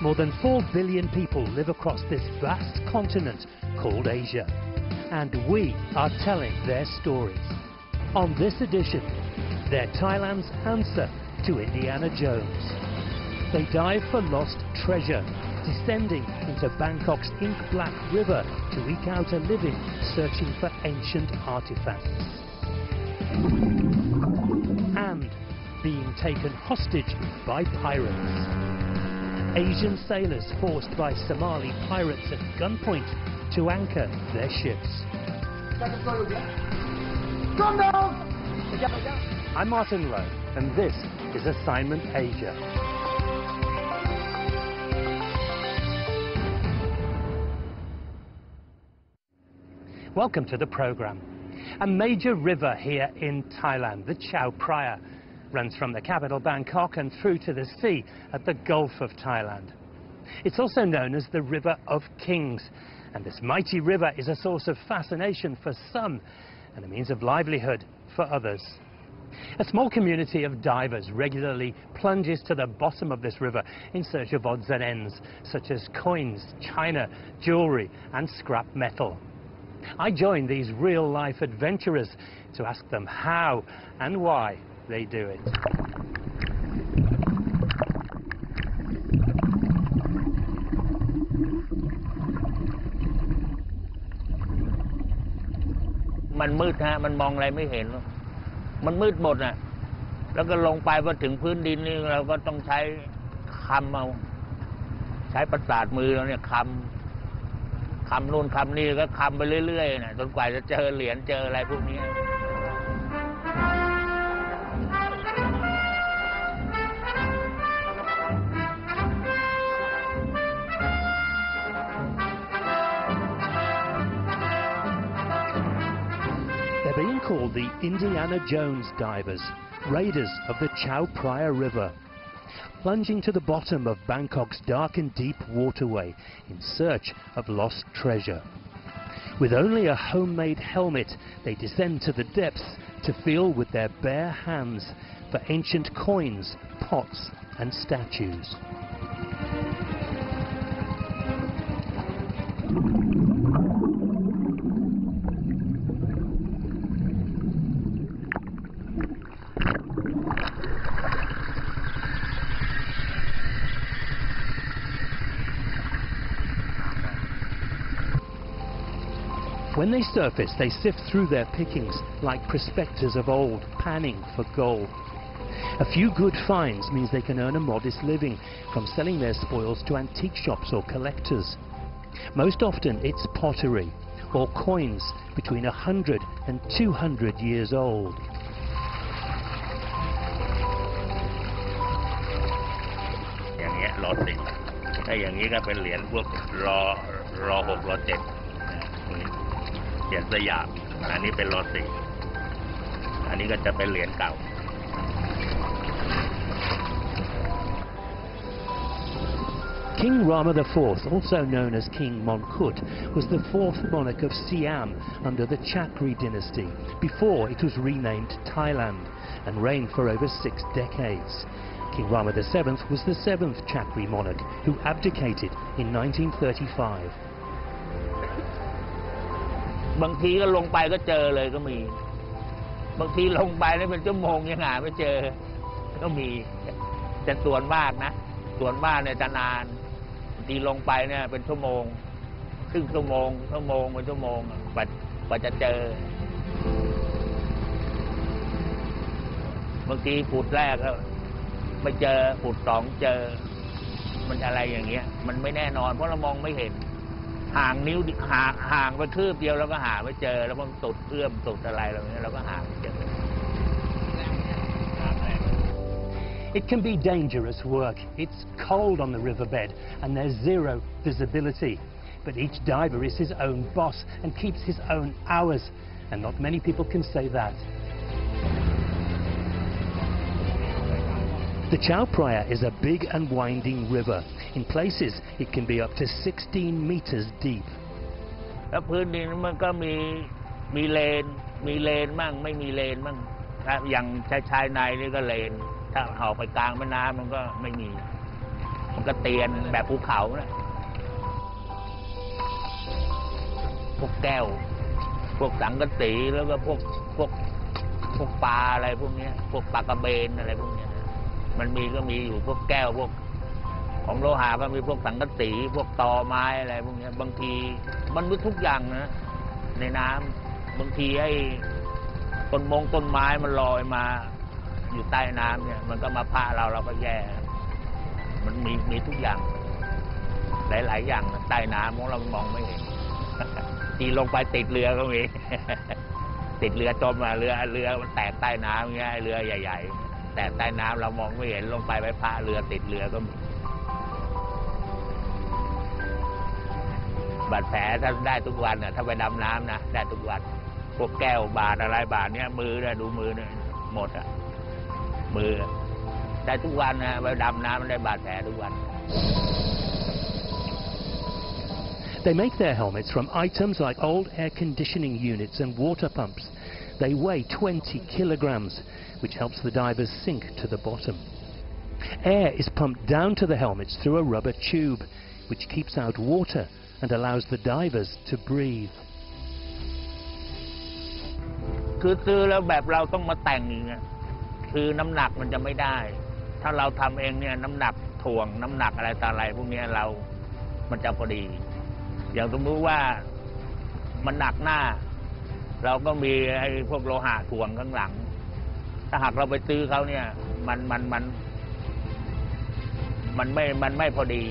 More than 4 billion people live across this vast continent called Asia, and we are telling their stories. On this edition, they're Thailand's answer to Indiana Jones. They dive for lost treasure, descending into Bangkok's ink-black river to eke out a living searching for ancient artifacts. And being taken hostage by pirates. Asian sailors forced by Somali pirates at gunpoint to anchor their ships. I'm Martin Lowe, and this is Assignment Asia. Welcome to the program. A major river here in Thailand, the Chao Phraya, runs from the capital Bangkok and through to the sea at the Gulf of Thailand. It's also known as the River of Kings, and this mighty river is a source of fascination for some and a means of livelihood for others. A small community of divers regularly plunges to the bottom of this river in search of odds and ends, such as coins, china, jewellery and scrap metal. I joined these real-life adventurers to ask them how and why they do it. มันมืดฮะมันมองอะไรไม่เห็นมันมืดหมดน่ะแล้วก็ลงไปพอถึงพื้นดินนี่เราก็ต้องใช้คำเอาใช้ประสาทมือเราเนี่ยคำนู่นคำนี่ก็คำไปเรื่อยๆน่ะจนกว่าจะเจอเหรียญเจออะไรพวกนี้ They're being called the Indiana Jones divers, raiders of the Chao Phraya River, plunging to the bottom of Bangkok's dark and deep waterway in search of lost treasure. With only a homemade helmet, they descend to the depths to feel with their bare hands for ancient coins, pots and statues. When they surface, they sift through their pickings like prospectors of old, panning for gold. A few good finds means they can earn a modest living from selling their spoils to antique shops or collectors. Most often it's pottery or coins between 100 and 200 years old. อย่างเงี้ยรอ10ถ้าอย่างนี้ก็เป็นเหรียญพวกรอ6รอ7เหรียญสยามอันนี้เป็นรอ4อันนี้ก็จะเป็นเหรียญเก่า King Rama IV, also known as King Mongkut, was the fourth monarch of Siam under the Chakri dynasty, before it was renamed Thailand, and reigned for over 6 decades. King Rama VII was the 7th Chakri monarch, who abdicated in 1935. บางทีก็ลงไปก็เจอเลยก็มีบางทีลงไปนี่เป็นชั่วโมงยังหาไม่เจอก็มีแต่ส่วนมากนะส่วนมากเนี่ยจะนานบางทีลงไปเนี่ยเป็นชั่วโมงครึ่งชั่วโมงเป็นชั่วโมงกว่าจะเจอบางทีผุดแรกก็ไม่เจอผุด2เจอมันอะไรอย่างเงี้ยมันไม่แน่นอนเพราะเรามองไม่เห็นห่างนิ้วห่างไปคืบเดียวแล้วก็หาไม่เจอแล้วมันสุดเอื้อมสุดอะไรอะไรเงี้ยเราก็หาไม่เจอ It can be dangerous work. It's cold on the riverbed and there's zero visibility. But each diver is his own boss and keeps his own hours, and not many people can say that. The Chao Phraya is a big and winding river. In places, it can be up to 16 meters deep. แล้วพื้นดินมันก็มีเลนมั่งไม่มีเลนมั่งถ้าอย่างชายในนี่ก็เลนถ้าออกไปกลางแม่น้ำมันก็ไม่มี มันก็เตียนแบบภูเขานะพวกแก้วพวกสังกะสีแล้วก็พวกปลาอะไรพวกนี้พวกปลากระเบนอะไรพวกนี้นะมันมีก็มีอยู่พวกแก้วพวกของโลหะก็มีพวกสังกะสีพวกตอไม้อะไรพวกนี้บางทีมันมีทุกอย่างนะในน้ำบางทีไอ้ต้นไม้มันลอยมาอยู่ใต้น้ำเนี่ยมันก็มาพาเราก็แย่มันมีทุกอย่างหลายอย่างใต้น้ำของเรามองไม่เห็นทีลงไปติดเรือก็มีติดเรือจมมาเรือมันแตกใต้น้ำอย่างเงี้ยเรือใหญ่ๆแตกใต้น้ำเรามองไม่เห็นลงไปพระเรือติดเรือก็มีบาดแผลถ้าได้ทุกวันถ้าไปดำน้ำนะได้ทุกวันพวกแก้วบาดอะไรบาดเนี้ยมือเนี่ยดูมือเนี่ยหมดมือได้ทุกวันนะไปดำน้ำมันได้บาดแผลทุกวัน They make their helmets from items like old air conditioning units and water pumps. They weigh 20 kilograms, which helps the divers sink to the bottom. Air is pumped down to the helmets through a rubber tube, which keeps out water and allows the divers to breathe. คือซื้อแล้วแบบเราต้องมาแต่งอย่างเงี้ยคือน้ำหนักมันจะไม่ได้ถ้าเราทำเองเนี่ยน้ำหนักถ่วงน้ำหนักอะไรต่ออะไรพวกนี้มันจะพอดีอย่างสมมติว่ามันหนักหน้าเราก็มีไอ้พวกโลหะถ่วงข้างหลังถ้าหากเราไปซื้อเขาเนี่ยมันไม่พอดี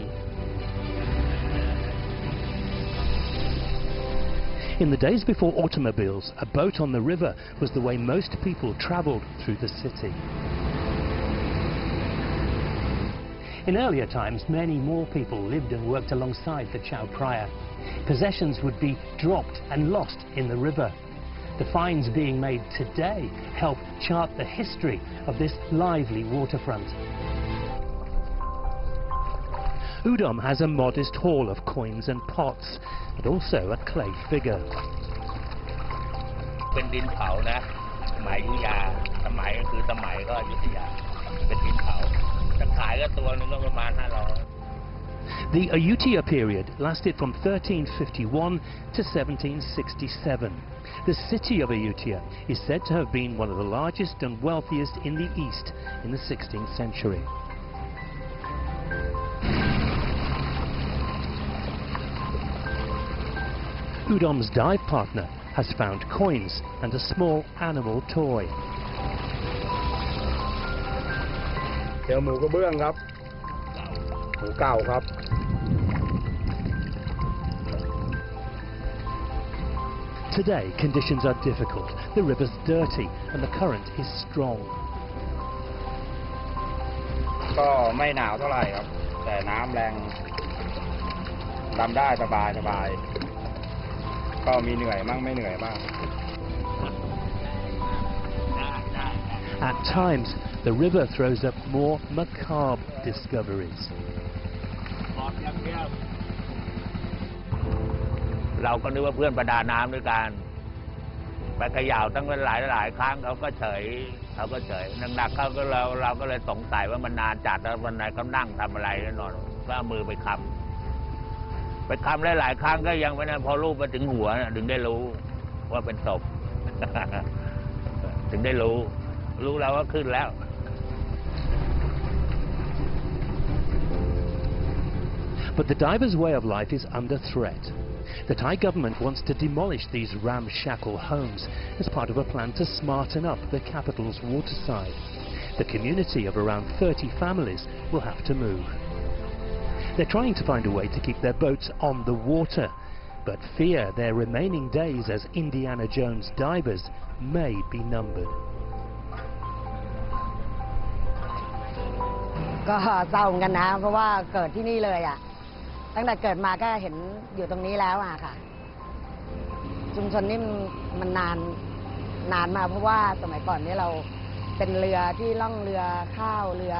In the days before automobiles, a boat on the river was the way most people travelled through the city. In earlier times, many more people lived and worked alongside the Chao Phraya. Possessions would be dropped and lost in the river. The finds being made today help chart the history of this lively waterfront. Udom has a modest haul of coins and pots, and also a clay figure. เป็นดินเผานะสมัยอยุธยาสมัยก็คือสมัยก็อยุธยาเป็นดินเผาจะขายก็ตัวนึงก็ประมาณ500 The Ayutthaya period lasted from 1351 to 1767. The city of Ayutthaya is said to have been one of the largest and wealthiest in the east in the 16th century. Udom's dive partner has found coins and a small animal toy. เดี๋ยวหมูกระเบื้องครับหมูเก่าครับ Today conditions are difficult. The river's dirty and the current is strong. ก็ไม่หนาวเท่าไหร่ครับแต่น้ำแรงดำได้สบายก็มีเหนื่อยมั่งไม่เหนื่อยบ้าง At times, the river throws up more macabre discoveries. เราก็นึกว่าเพื่อนประดาน้ำด้วยกันไปเขย่าตั้งหลายครั้งเขาก็เฉยหนักๆเขาก็เราก็เลยสงสัยว่ามันนานจัดแล้ววันไหนเขานั่งทำอะไรแน่นอนก็เอามือไปคำหลายครั้งก็ยังไม่นั้นพอรูปมาถึงหัวถึงได้รู้ว่าเป็นศพ ถึงได้รู้แล้วว่าขึ้นแล้ว But the divers' way of life is under threat. The Thai government wants to demolish these ramshackle homes as part of a plan to smarten up the capital's waterside. The community of around 30 families will have to move. They're trying to find a way to keep their boats on the water, but fear their remaining days as Indiana Jones divers may be numbered. ก็เศร้าเหมือนกันนะเพราะว่าเกิดที่นี่เลยตั้งแต่เกิดมาก็เห็นอยู่ตรงนี้แล้วค่ะชุมชนนี่มันนานมาเพราะว่าสมัยก่อนนี้เราเป็นเรือที่ล่องเรือข้าวเรือ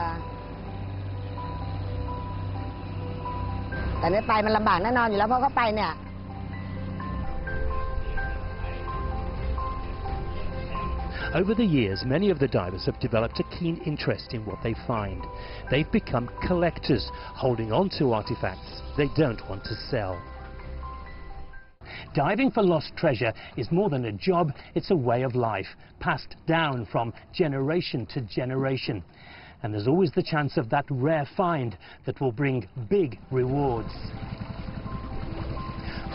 แต่นี่ไปมันลำบากแน่นอนอยู่แล้วเพราะเขาไปเนี่ย Over the years, many of the divers have developed a keen interest in what they find. They've become collectors, holding on to artifacts they don't want to sell. Diving for lost treasure is more than a job, it's a way of life, passed down from generation to generation. And there's always the chance of that rare find that will bring big rewards.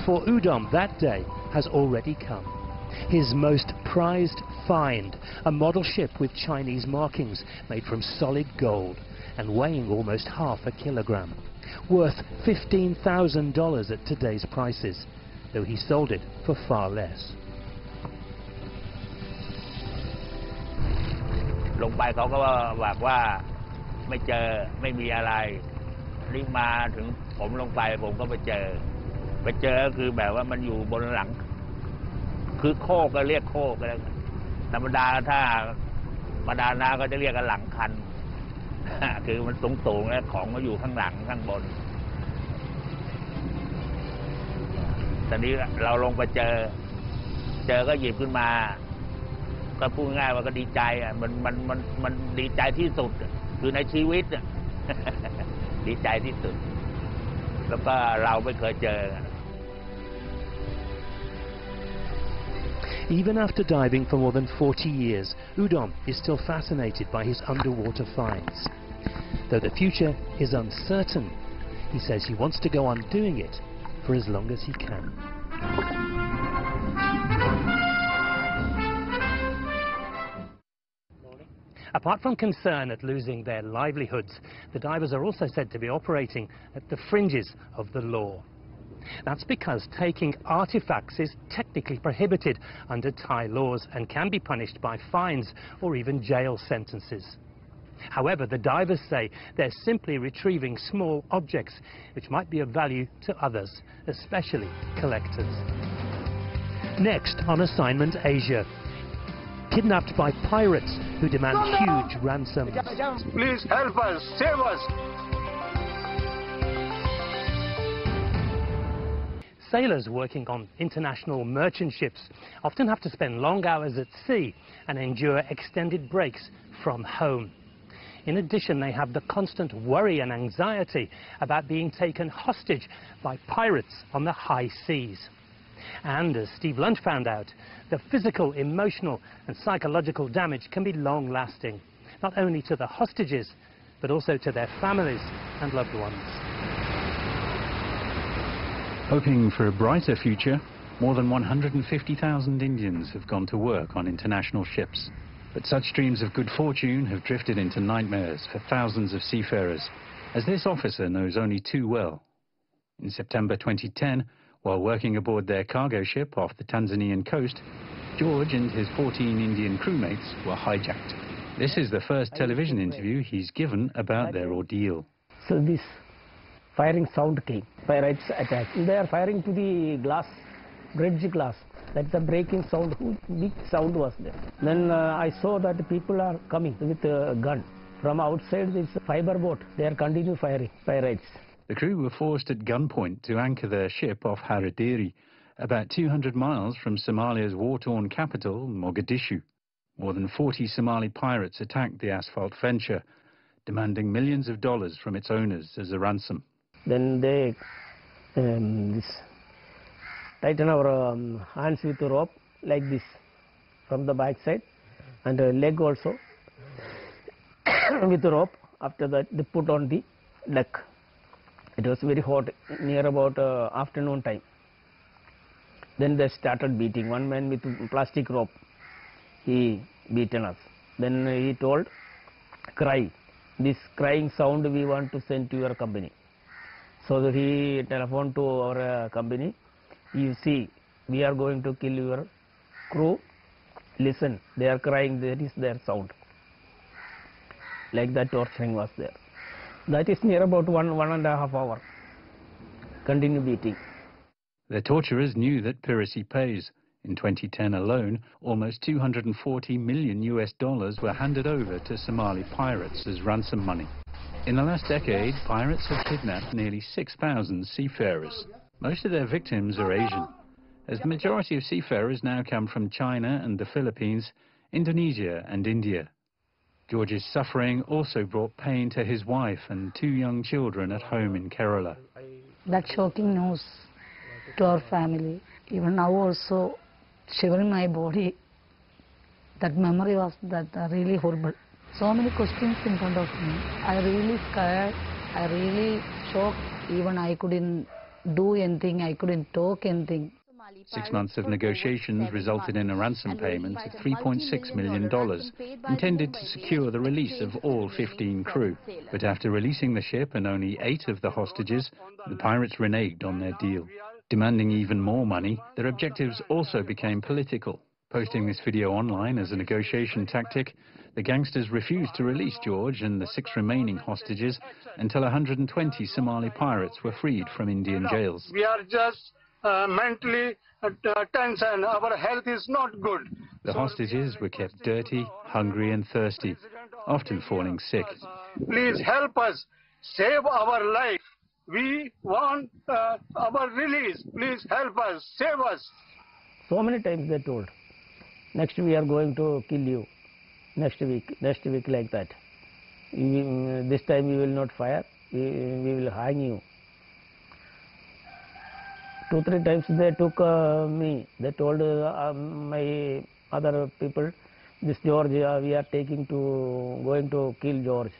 For Udom, that day has already come. His most prized find, a model ship with Chinese markings made from solid gold and weighing almost half a kilogram, worth $15,000 at today's prices, though he sold it for far less. ลงไปเขาก็บอกว่าไม่เจอไม่มีอะไรรีบมาถึงผมลงไปผมก็ไปเจอคือแบบว่ามันอยู่บนหลังคือโคกก็เรียกโคกก็แล้วธรรมดาถ้าประดาน้ำก็จะเรียกกันหลังคัน คือมันสูงๆแล้วของก็อยู่ข้างหลังข้างบนตอนนี้เราลงไปเจอก็หยิบขึ้นมาก็พูดง่ายว่าก็ดีใจอ่ะมันดีใจที่สุดคือในชีวิตอ่ะ ดีใจที่สุดแล้วก็เราไม่เคยเจอ Even after diving for more than 40 years, Udom is still fascinated by his underwater finds. Though the future is uncertain, he says he wants to go on doing it for as long as he can. Apart from concern at losing their livelihoods, the divers are also said to be operating at the fringes of the law. That's because taking artifacts is technically prohibited under Thai laws and can be punished by fines or even jail sentences. However, the divers say they're simply retrieving small objects which might be of value to others, especially collectors. Next on Assignment Asia. Kidnapped by pirates who demand huge ransoms. Please help us, save us. Sailors working on international merchant ships often have to spend long hours at sea and endure extended breaks from home. In addition, they have the constant worry and anxiety about being taken hostage by pirates on the high seas. And as Steve Lunt found out, the physical, emotional and psychological damage can be long-lasting, not only to the hostages, but also to their families and loved ones. Hoping for a brighter future, more than 150,000 Indians have gone to work on international ships. But such dreams of good fortune have drifted into nightmares for thousands of seafarers, as this officer knows only too well. In September 2010, while working aboard their cargo ship off the Tanzanian coast, George and his 14 Indian crewmates were hijacked. This is the first television interview he's given about their ordeal. So this firing sound came. Pirates attacked. They are firing to the glass, bridge glass. That's the breaking sound. Big sound was there. Then I saw that the people are coming with a gun. From outside this fiber boat, they are continue firing, pirates. The crew were forced at gunpoint to anchor their ship off Haraderi, about 200 miles from Somalia's war-torn capital, Mogadishu. More than 40 Somali pirates attacked the asphalt venture, demanding millions of dollars from its owners as a ransom. Then they tighten our hands with a rope like this from the back side, and a leg also with a rope. After that, they put on the deck. It was very hot, near about afternoon time. Then they started beating. One man with plastic rope, he beaten us. Then he told, cry. This crying sound we want to send to your company. So that he telephoned to our company. You see, we are going to kill your crew. Listen, they are crying, that is their sound. Like that torturing was there. That is near about one and a half hour. Continue beating. Their torturers knew that piracy pays. In 2010 alone, almost $240 million were handed over to Somali pirates as ransom money. In the last decade, pirates have kidnapped nearly 6,000 seafarers. Most of their victims are Asian. As the majority of seafarers now come from China and the Philippines, Indonesia and India. George's suffering also brought pain to his wife and 2 young children at home in Kerala. That shocking news to our family, even now also shivering my body, that memory was really horrible. So many questions in front of me. I really scared, I really shocked, even I couldn't do anything, I couldn't talk anything. 6 months of negotiations resulted in a ransom payment of $3.6 million, intended to secure the release of all 15 crew. But after releasing the ship and only 8 of the hostages, the pirates reneged on their deal. Demanding even more money, their objectives also became political. Posting this video online as a negotiation tactic, the gangsters refused to release George and the 6 remaining hostages until 120 Somali pirates were freed from Indian jails. We are just mentally tense and our health is not good. The hostages were kept dirty, hungry and thirsty, often falling sick. Please help us, save our life. We want our release. Please help us, save us. So many times they told, next we are going to kill you, next week like that. This time we will not fire, we will hang you. 2-3 times they took me. They told my other people, this George, we are going to kill George.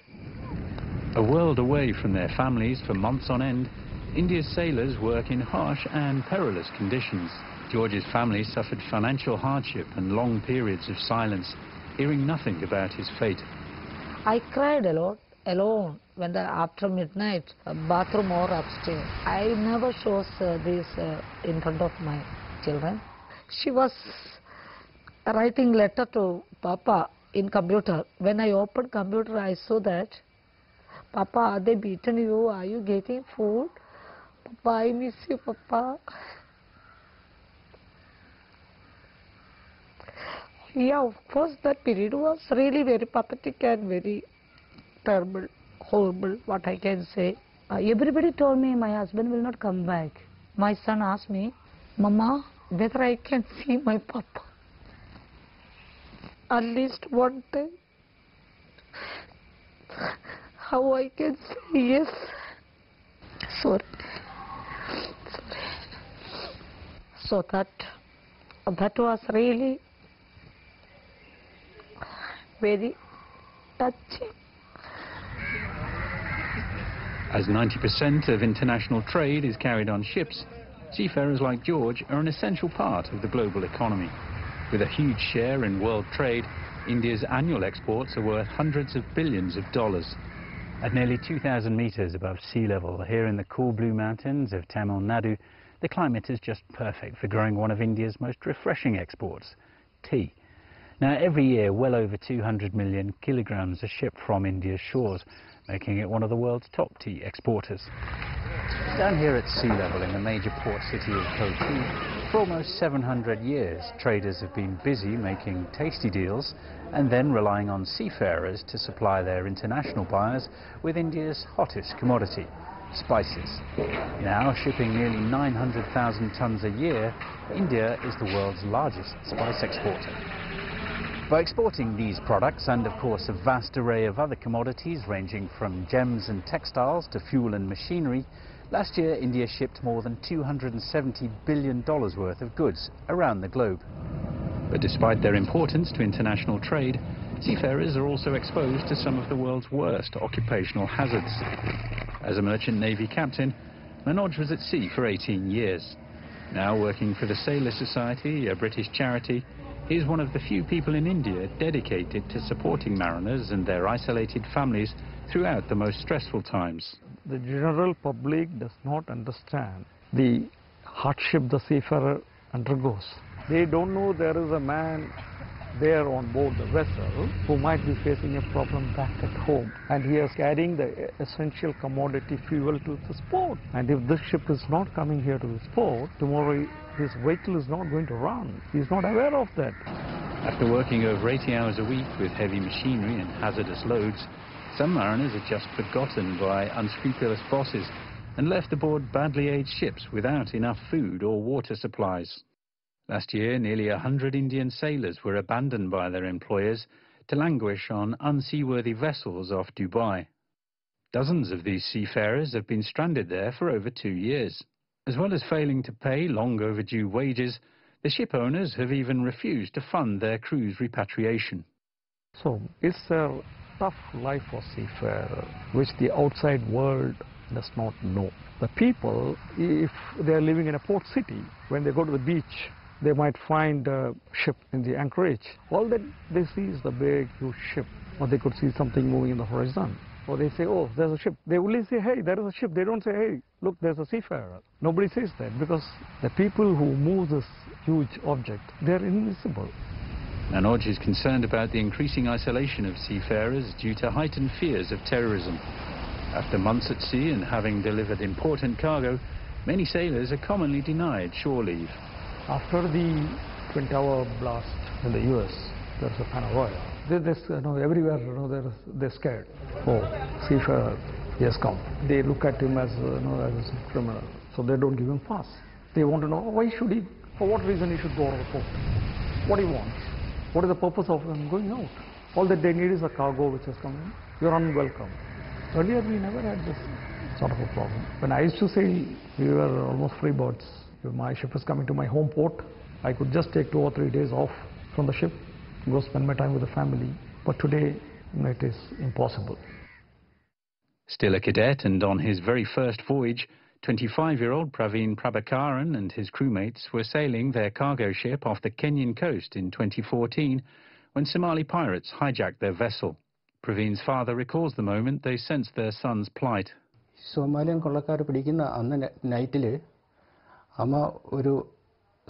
A world away from their families for months on end, India's sailors work in harsh and perilous conditions. George's family suffered financial hardship and long periods of silence, hearing nothing about his fate. I cried a lot, alone, when after midnight, bathroom or upstairs. I never shows this in front of my children. She was writing letter to Papa in computer. When I opened computer, I saw that, Papa, are they beaten you? Are you getting food? Papa, I miss you, Papa. Yeah, of course, that period was really very pathetic and very terrible, horrible, what I can say. Everybody told me my husband will not come back. My son asked me, Mama, whether I can see my Papa. At least one time. How I can say yes. Sorry. So that was really very touching. As 90% of international trade is carried on ships, seafarers like George are an essential part of the global economy. With a huge share in world trade, India's annual exports are worth hundreds of billions of dollars. At nearly 2,000 meters above sea level, here in the cool blue mountains of Tamil Nadu, the climate is just perfect for growing one of India's most refreshing exports, tea. Now, every year, well over 200 million kilograms are shipped from India's shores, making it one of the world's top tea exporters. Down here at sea level in the major port city of Kochi, for almost 700 years, traders have been busy making tasty deals and then relying on seafarers to supply their international buyers with India's hottest commodity, spices. Now, shipping nearly 900,000 tons a year, India is the world's largest spice exporter. By exporting these products and, of course, a vast array of other commodities ranging from gems and textiles to fuel and machinery, last year India shipped more than $270 billion worth of goods around the globe. But despite their importance to international trade, seafarers are also exposed to some of the world's worst occupational hazards. As a merchant navy captain, Manoj was at sea for 18 years. Now working for the Sailor Society, a British charity, he is one of the few people in India dedicated to supporting mariners and their isolated families throughout the most stressful times. The general public does not understand the hardship the seafarer undergoes. They don't know there is a man there on board the vessel who might be facing a problem back at home, and he is carrying the essential commodity fuel to this port. And if this ship is not coming here to this port, tomorrow his vehicle is not going to run. He is not aware of that. After working over 80 hours a week with heavy machinery and hazardous loads, some mariners are just forgotten by unscrupulous bosses and left aboard badly aged ships without enough food or water supplies. Last year, nearly 100 Indian sailors were abandoned by their employers to languish on unseaworthy vessels off Dubai. Dozens of these seafarers have been stranded there for over 2 years. As well as failing to pay long overdue wages, the ship owners have even refused to fund their crew's repatriation. So it's a tough life for seafarers, which the outside world does not know. The people, if they are living in a port city, when they go to the beach, they might find a ship in the anchorage. All that they see is the big, huge ship, or they could see something moving in the horizon. Or they say, oh, there's a ship. They only say, hey, there is a ship. They don't say, hey, look, there's a seafarer. Nobody says that, because the people who move this huge object, they're invisible. Manoj is concerned about the increasing isolation of seafarers due to heightened fears of terrorism. After months at sea and having delivered important cargo, many sailors are commonly denied shore leave. After the Twin Tower blast in the US, there's a paranoia. Everywhere, they're scared. Oh, seafarer, he has come. They look at him as, as a criminal, so they don't give him pass. They want to know why should he, for what reason he should go out of the port, what he wants, what is the purpose of him going out. All that they need is a cargo which has come in. You're unwelcome. Earlier we never had this sort of a problem. When I used to sail, we were almost free birds. If my ship is coming to my home port, I could just take 2 or 3 days off from the ship, go spend my time with the family. But today, it is impossible. Still a cadet and on his very first voyage, 25-year-old Praveen Prabhakaran and his crewmates were sailing their cargo ship off the Kenyan coast in 2014 when Somali pirates hijacked their vessel. Praveen's father recalls the moment they sensed their son's plight. Somalian കൊള്ളക്കാർ പിടിക്കുന്ന അന്ന് നൈറ്റിൽ അമ്മ ഒരു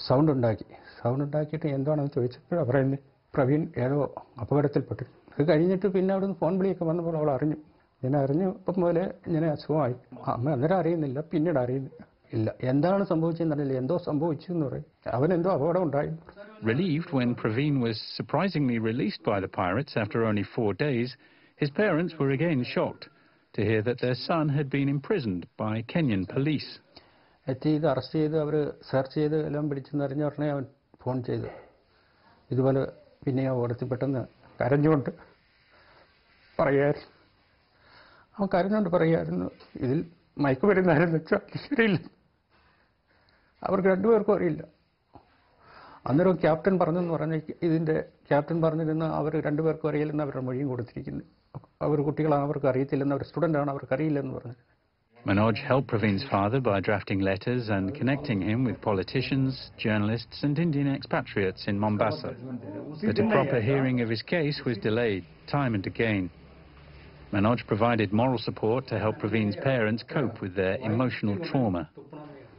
sound ഉണ്ടാക്കിയിട്ട് എന്താണെന്ന് ചോദിച്ചപ്പോൾ പറയുന്നത് പ്രവീൺ ഏതോ അപകടത്തിൽപ്പെട്ടു. അത് കഴിഞ്ഞിട്ട് പിന്നെ അവിടുന്ന് ഫോൺ വിളിയൊക്കെ വന്നപ്പോൾ അവൾ അറിഞ്ഞു. ഞാൻ അറിഞ്ഞപ്പം പോലെ ഇങ്ങനെ അസുഖമായി. അമ്മ അന്നേരം അറിയുന്നില്ല, പിന്നീട് അറിയുന്നില്ല. ഇല്ല, എന്താണ് സംഭവിച്ചതെന്നറിയില്ല, എന്തോ സംഭവിച്ചു എന്ന് പറയും. അവനെന്തോ അപകടം ഉണ്ടായി. Relieved when Praveen was surprisingly released by the pirates after only 4 days, his parents were again shocked to hear that their son had been imprisoned by Kenyan police. എത്തിയത് അറസ്റ്റ് ചെയ്ത് അവർ സെർച്ച് ചെയ്ത് എല്ലാം പിടിച്ചെന്നറിഞ്ഞ ഉടനെ അവൻ ഫോൺ ചെയ്തു. ഇതുപോലെ പിന്നെ ഓടത്തിൽ പെട്ടെന്ന് കരഞ്ഞുകൊണ്ട് പറയായിരുന്നു. അവൻ കരഞ്ഞുകൊണ്ട് പറയായിരുന്നു, ഇതിൽ മയക്കുമരുന്നാരെന്ന് വെച്ചാൽ ശരിയില്ല. അവർക്ക് രണ്ടുപേർക്കും അറിയില്ല. അന്നേരം ക്യാപ്റ്റൻ പറഞ്ഞെന്ന് പറഞ്ഞ ഇതിൻ്റെ ക്യാപ്റ്റൻ പറഞ്ഞിരുന്ന അവർ രണ്ടുപേർക്കും അറിയില്ലെന്ന് അവരുടെ മൊഴിയും കൊടുത്തിരിക്കുന്നു. അവർ കുട്ടികളാണ്, അവർക്ക് അറിയത്തില്ലെന്ന്, അവർ സ്റ്റുഡൻ്റാണ്, അവർക്ക് അറിയില്ലെന്ന് പറഞ്ഞു. Manoj helped Praveen's father by drafting letters and connecting him with politicians, journalists and Indian expatriates in Mombasa. But a proper hearing of his case was delayed time and again. Manoj provided moral support to help Praveen's parents cope with their emotional trauma.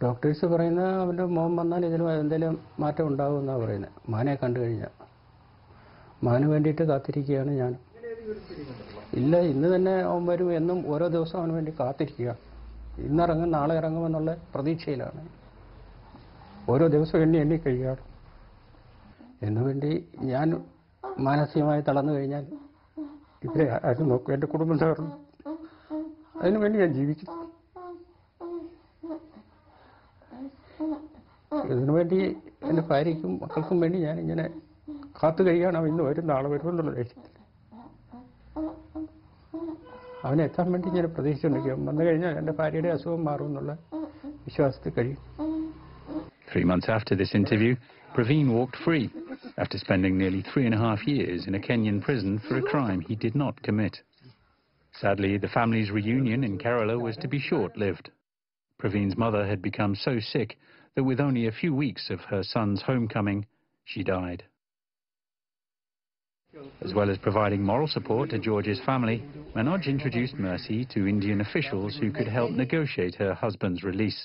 Doctors പറയുന്ന അവൻ്റെ മോൻ വന്നാൽ ഇതിന് എന്തെങ്കിലും മാറ്റം ഉണ്ടാകുമെന്നാണ് പറയുന്നത്. മാനെ കണ്ടു കഴിഞ്ഞാൽ മാന് വേണ്ടിയിട്ട് കാത്തിരിക്കുകയാണ് ഞാൻ. ഇല്ല, ഇന്ന് തന്നെ അവൻ വരും എന്നും ഓരോ ദിവസം അവന് വേണ്ടി കാത്തിരിക്കുക. ഇന്നിറങ്ങും നാളെ ഇറങ്ങുമെന്നുള്ള പ്രതീക്ഷയിലാണ്. ഓരോ ദിവസം എണ്ണി കഴിയുകയാണ്. എന്നുവേണ്ടി ഞാൻ മാനസികമായി തളർന്നു കഴിഞ്ഞാൽ ഇവരെ ആരും നോക്കും, എൻ്റെ കുടുംബം തകർന്നു. അതിനുവേണ്ടി ഞാൻ ജീവിക്കുന്നു. ഇതിനുവേണ്ടി എൻ്റെ ഭാര്യയ്ക്കും മക്കൾക്കും വേണ്ടി ഞാനിങ്ങനെ കാത്തു കഴിയാണ്. അവൻ ഇന്ന് വരും നാളെ വരുമെന്നുള്ള ദേഷ്യത്തിൽ അവനെ എത്താൻ വേണ്ടി ഞാൻ പ്രതീക്ഷിച്ചുകൊണ്ടിരിക്കും. വന്നു കഴിഞ്ഞാൽ എൻ്റെ ഭാര്യയുടെ അസുഖം മാറുമെന്നുള്ള വിശ്വാസത്തിൽ കഴിയും. 3 months after this interview, Praveen walked free after spending nearly 3.5 years in a Kenyan prison for a crime he did not commit. Sadly, the family's reunion in Kerala was to be short-lived. Praveen's mother had become so sick that with only a few weeks of her son's homecoming, she died. As well as providing moral support to George's family, Manoj introduced Mercy to Indian officials who could help negotiate her husband's release.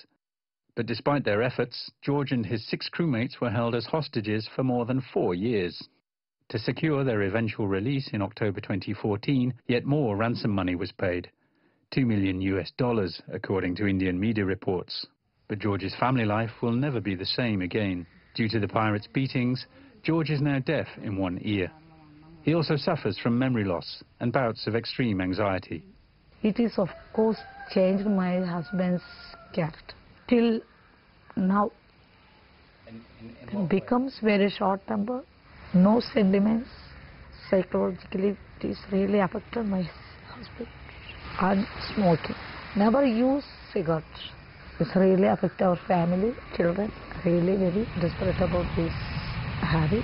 But despite their efforts, George and his 6 crewmates were held as hostages for more than 4 years. To secure their eventual release in October 2014, yet more ransom money was paid, $2 million, according to Indian media reports. But George's family life will never be the same again. Due to the pirates' beatings, George is now deaf in one ear. He also suffers from memory loss and bouts of extreme anxiety. It is, of course, changed my husband's character. Till now, It becomes very short-tempered, no sentiments. Psychologically, it is really affected my husband. And smoking. Never use cigarettes. It's really affect our family, children. Really very desperate about this habit.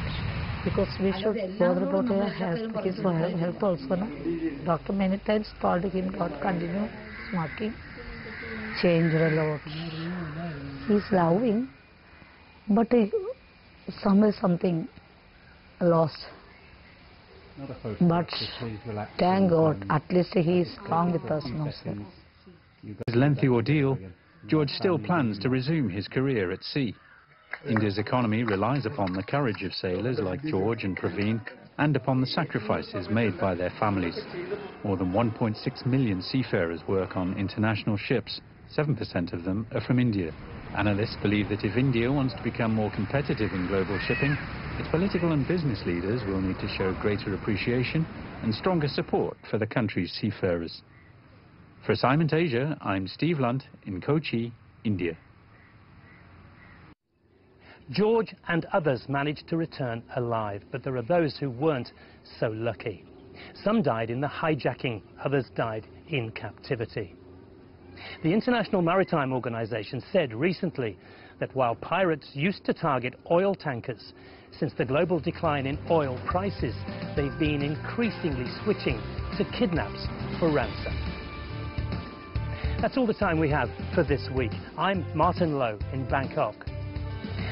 Because we should bother about their health. His health also. No? Doctor many times told him not continue smoking. Changed a lot. He's loving, but somewhere something lost. But thank God, at least he is strong with us now, sir. His lengthy ordeal, George still plans to resume his career at sea. India's economy relies upon the courage of sailors like George and Praveen and upon the sacrifices made by their families. More than 1.6 million seafarers work on international ships. 7% of them are from India. Analysts believe that if India wants to become more competitive in global shipping, its political and business leaders will need to show greater appreciation and stronger support for the country's seafarers. For Assignment Asia, I'm Steve Lunt in Kochi, India. George and others managed to return alive, but there are those who weren't so lucky. Some died in the hijacking, others died in captivity. The International Maritime Organization said recently that while pirates used to target oil tankers, since the global decline in oil prices, they've been increasingly switching to kidnaps for ransom. That's all the time we have for this week. I'm Martin Lowe in Bangkok.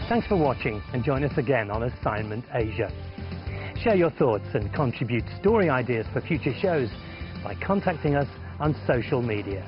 Thanks for watching, and join us again on Assignment Asia. Share your thoughts and contribute story ideas for future shows by contacting us on social media.